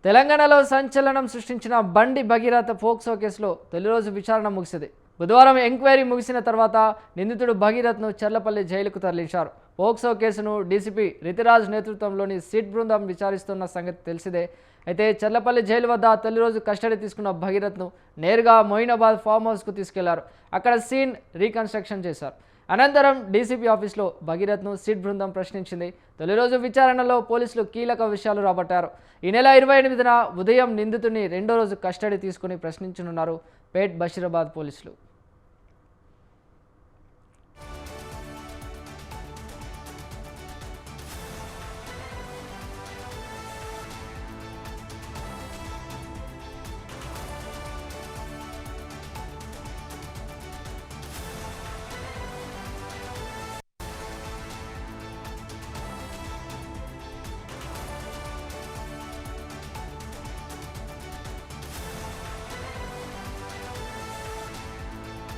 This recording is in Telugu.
తెలంగాణలో సంచలనం సృష్టించిన బండి భగీరథ పోక్సో కేసులో తొలి రోజు విచారణ ముగిసింది. బుధవారం ఎంక్వైరీ ముగిసిన తర్వాత నిందితుడు భగీరథ్ను చర్లపల్లి జైలుకు తరలించారు. పోక్సో కేసును డీసీపీ రితిరాజ్ నేతృత్వంలోని సిట్ బృందం విచారిస్తున్న సంగతి తెలిసిదే. అయితే చర్లపల్లి జైలు వద్ద తొలి రోజు కస్టడీ తీసుకున్న భగీరథ్ను నేరుగా మొయినాబాద్ ఫామ్ హౌస్కు తీసుకెళ్లారు. అక్కడ సీన్ రీకన్స్ట్రక్షన్ చేశారు. అనంతరం డీసీపీ ఆఫీస్లో భగీరథ్ను సిట్ బృందం ప్రశ్నించింది. తొలి రోజు విచారణలో పోలీసులు కీలక విషయాలు రాబట్టారు. ఈ నెల 28న ఉదయం నిందితుడిని రెండో రోజు కస్టడీ తీసుకుని ప్రశ్నించనున్నారు పేట్ బషీరాబాద్ పోలీసులు.